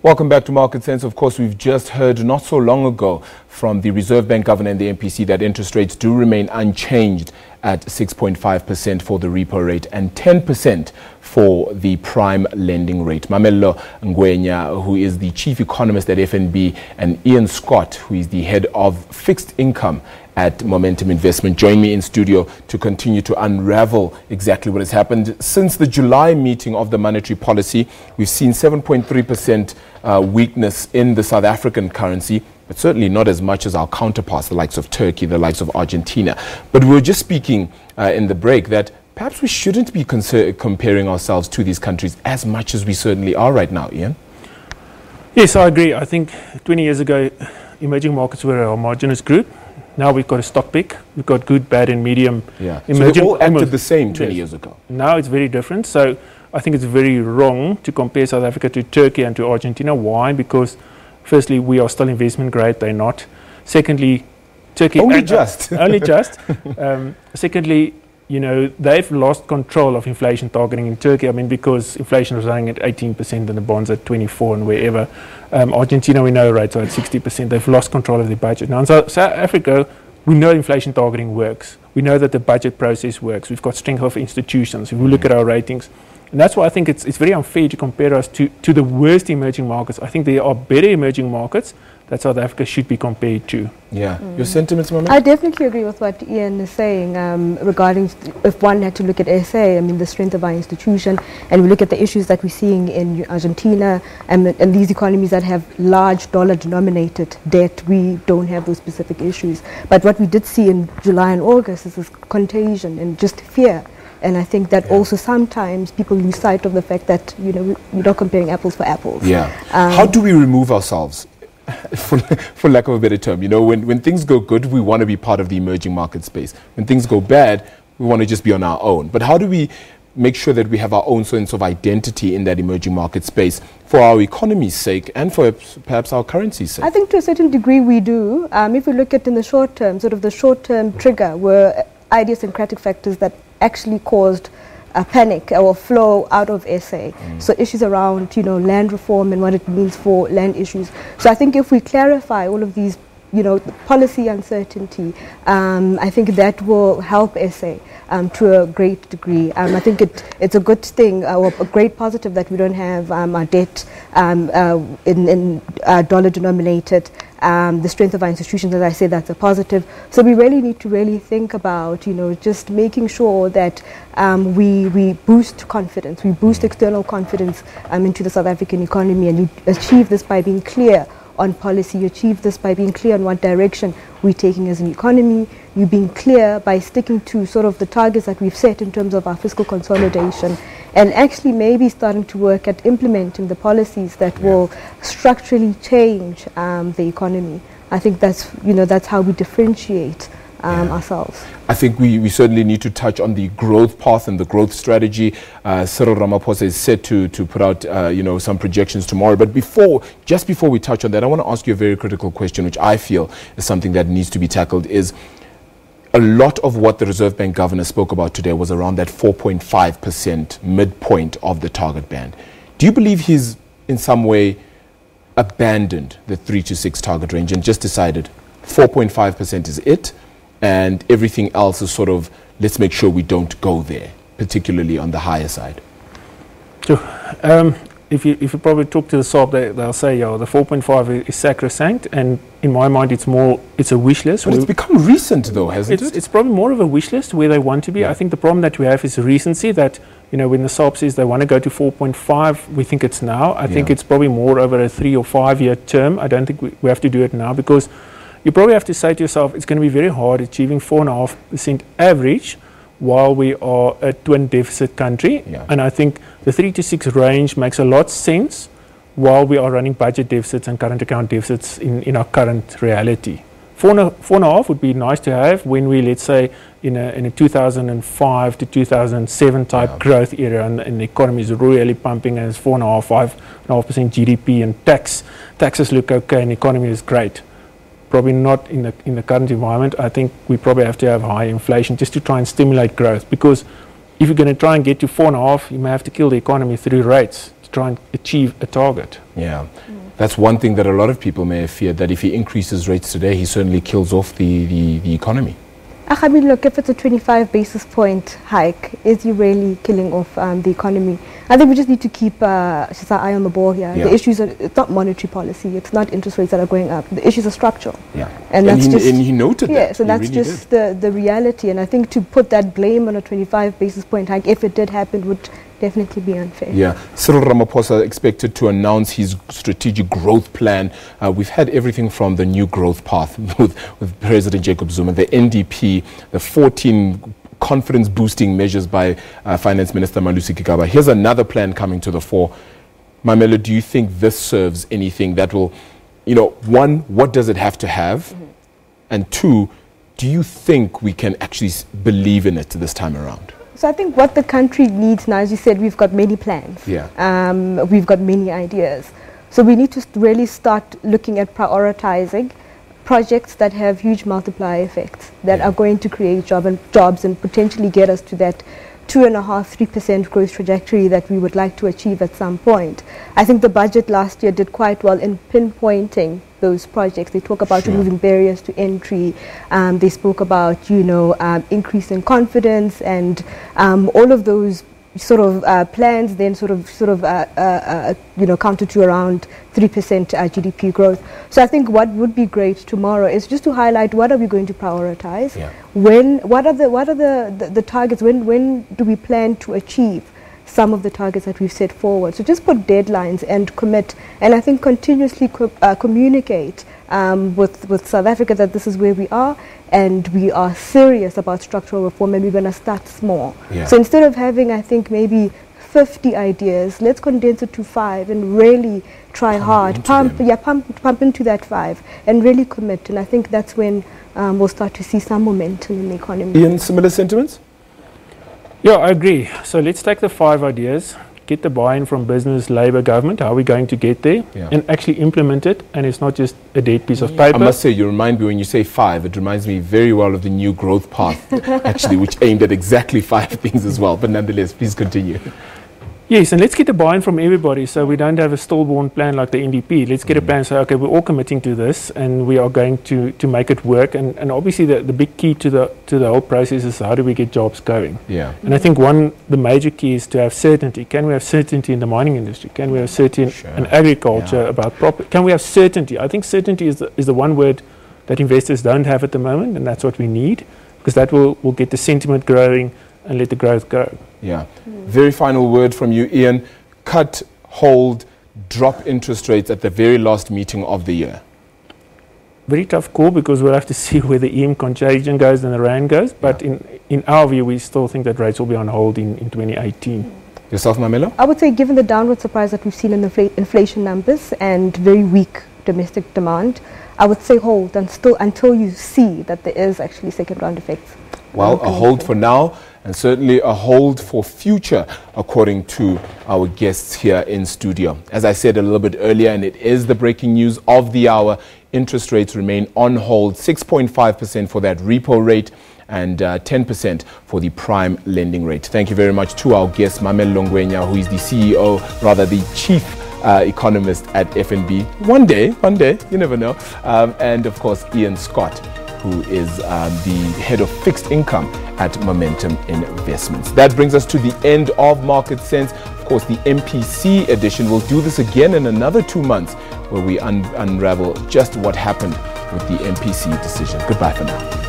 Welcome back to Market Sense. Of course, we've just heard not so long ago from the Reserve Bank Governor and the MPC that interest rates do remain unchanged at 6.5% for the repo rate and 10% for the prime lending rate. Mamello Ngwenya, who is the chief economist at FNB, and Ian Scott, who is the head of fixed income at Momentum Investment, join me in studio to continue to unravel exactly what has happened. Since the July meeting of the monetary policy, we've seen 7.3% weakness in the South African currency, but certainly not as much as our counterparts, the likes of Turkey, the likes of Argentina. But we were just speaking in the break that perhaps we shouldn't be comparing ourselves to these countries as much as we certainly are right now, Ian. Yes, I agree. I think 20 years ago, emerging markets were a homogenous group. Now we've got a stock pick. We've got good, bad, and medium. Yeah. So they all acted the same 20 years ago. Now it's very different. So I think it's very wrong to compare South Africa to Turkey and to Argentina. Why? Because firstly, we are still investment grade. They're not. Secondly, Turkey only just. Only just. Secondly, you know, they've lost control of inflation targeting in Turkey. I mean, because inflation was running at 18% and the bonds at 24% and wherever. Argentina, we know rates are at 60%. They've lost control of their budget. Now in South Africa, we know inflation targeting works. We know that the budget process works. We've got strength of institutions. If we look at our ratings, and that's why I think it's very unfair to compare us to the worst emerging markets. I think there are better emerging markets that South Africa should be compared to. Yeah. Your sentiments, Mama? I definitely agree with what Ian is saying regarding if one had to look at SA, I mean, the strength of our institution, and we look at the issues that we're seeing in Argentina and these economies that have large dollar-denominated debt, we don't have those specific issues. But what we did see in July and August is this contagion and just fear. And I think that also sometimes people lose sight of the fact that, you know, we're not comparing apples for apples. Yeah. How do we remove ourselves? For lack of a better term, you know, when things go good, we want to be part of the emerging market space. When things go bad, we want to just be on our own. But how do we make sure that we have our own sense of identity in that emerging market space for our economy's sake and for perhaps our currency's sake? I think to a certain degree we do. If we look at in the short term, sort of the short-term trigger were idiosyncratic factors that actually caused a panic or flow out of SA. So issues around, you know, land reform and what it means for land issues. So I think if we clarify all of these, you know, policy uncertainty, I think that will help SA to a great degree. I think it's a good thing, or a great positive that we don't have our debt in dollar denominated. The strength of our institutions, as I said, that's a positive. So we really need to really think about, you know, just making sure that we boost confidence, we boost external confidence into the South African economy, and you achieve this by being clear on policy. You achieve this by being clear on what direction we're taking as an economy. You being clear by sticking to sort of the targets that we've set in terms of our fiscal consolidation, and actually maybe starting to work at implementing the policies that will structurally change the economy. I think that's, you know, that's how we differentiate ourselves. I think we certainly need to touch on the growth path and the growth strategy. Cyril Ramaphosa is set to put out you know, some projections tomorrow. But just before we touch on that, I want to ask you a very critical question, which I feel is something that needs to be tackled. Is a lot of what the Reserve Bank governor spoke about today was around that 4.5% midpoint of the target band. Do you believe he's in some way abandoned the 3 to 6 target range and just decided 4.5% is it, and everything else is sort of, let's make sure we don't go there, particularly on the higher side? Sure. If you probably talk to the SAB, they'll say, yeah, the 4.5 is sacrosanct, and in my mind it's a wish list. But it's become recent though, hasn't it? It's probably more of a wish list where they want to be. Yeah. I think the problem that we have is recency, that, you know, when the SAB says they want to go to 4.5, we think it's now. I think it's probably more over a 3 or 5 year term. I don't think we have to do it now, because you probably have to say to yourself, it's going to be very hard achieving 4.5% average while we are a twin deficit country. And I think the 3 to 6 range makes a lot of sense while we are running budget deficits and current account deficits in our current reality. 4.5 would be nice to have when we, let's say, in a 2005 to 2007 type growth era, and the economy is really pumping, and it's 4.5%, 5.5% GDP, and taxes look okay, and the economy is great. Probably not in the current environment. I think we probably have to have high inflation just to try and stimulate growth, because if you're going to try and get to 4.5, you may have to kill the economy through rates to try and achieve a target. Yeah. That's one thing that a lot of people may have feared, that if he increases rates today, he certainly kills off the economy. I mean, look, if it's a 25 basis point hike, is he really killing off the economy? I think we just need to keep just our eye on the ball here. Yeah. The issues are, it's not monetary policy, it's not interest rates that are going up. The issues are structural. Yeah. And that's he noted that. Yes, and that's really just the reality. And I think to put that blame on a 25 basis point hike, if it did happen, would definitely be unfair. Yeah. Cyril Ramaphosa expected to announce his strategic growth plan. We've had everything from the new growth path with President Jacob Zuma, the NDP, the 14 confidence boosting measures by Finance Minister Malusi Gigaba. Here's another plan coming to the fore. Mamelo, do you think this serves anything that will, one, what does it have to have? And two, do you think we can actually believe in it this time around? So I think what the country needs now, as you said, we've got many plans. Yeah. We've got many ideas. So we need to really start looking at prioritizing projects that have huge multiplier effects, that are going to create jobs and potentially get us to that 2.5–3% growth trajectory that we would like to achieve at some point. I think the budget last year did quite well in pinpointing those projects. They talk about removing barriers to entry. They spoke about, increasing confidence, and all of those sort of plans then counted to around 3% GDP growth. So I think what would be great tomorrow is just to highlight what are we going to prioritize, what are the targets, when do we plan to achieve some of the targets that we've set forward. So just put deadlines and commit, and I think continuously communicate with South Africa that this is where we are, and we are serious about structural reform, and we're going to start small. So instead of having, I think, maybe 50 ideas, let's condense it to 5 and really try hard, pump into that 5 and really commit. And I think that's when we'll start to see some momentum in the economy. Ian, similar sentiments? Yeah, I agree. So let's take the 5 ideas, get the buy-in from business, labour, government, how are we going to get there, and actually implement it, and it's not just a dead piece of paper. I must say, you remind me, when you say 5, it reminds me very well of the new growth path, actually, which aimed at exactly 5 things as well. But nonetheless, please continue. Yes, and let's get the buy-in from everybody, so we don't have a stillborn plan like the NDP. Let's get a plan, say, okay, we're all committing to this, and we are going to make it work. And obviously the big key to the whole process is how do we get jobs going. And I think the major key is to have certainty. Can we have certainty in the mining industry? Can we have certainty in agriculture about property? Can we have certainty? I think certainty is the one word that investors don't have at the moment, and that's what we need, because that will get the sentiment growing and let the growth go. Very final word from you, Ian. Cut, hold, drop interest rates at the very last meeting of the year. Very tough call, because we'll have to see where the EM contagion goes and the rand goes. But in our view, we still think that rates will be on hold in 2018. Yourself, Mamelo? I would say, given the downward surprise that we've seen in the inflation numbers and very weak domestic demand, I would say hold until you see that there is actually second round effects. Well, a hold for now, and certainly a hold for future, according to our guests here in studio. As I said a little bit earlier, and it is the breaking news of the hour, interest rates remain on hold, 6.5% for that repo rate and 10% for the prime lending rate. Thank you very much to our guest, Mamelo Longwenya, who is the the chief economist at FNB. One day, you never know. And of course, Ian Scott, who is the head of fixed income at Momentum Investments. That brings us to the end of Market Sense. Of course, the MPC edition will do this again in another 2 months, where we unravel just what happened with the MPC decision. Goodbye for now.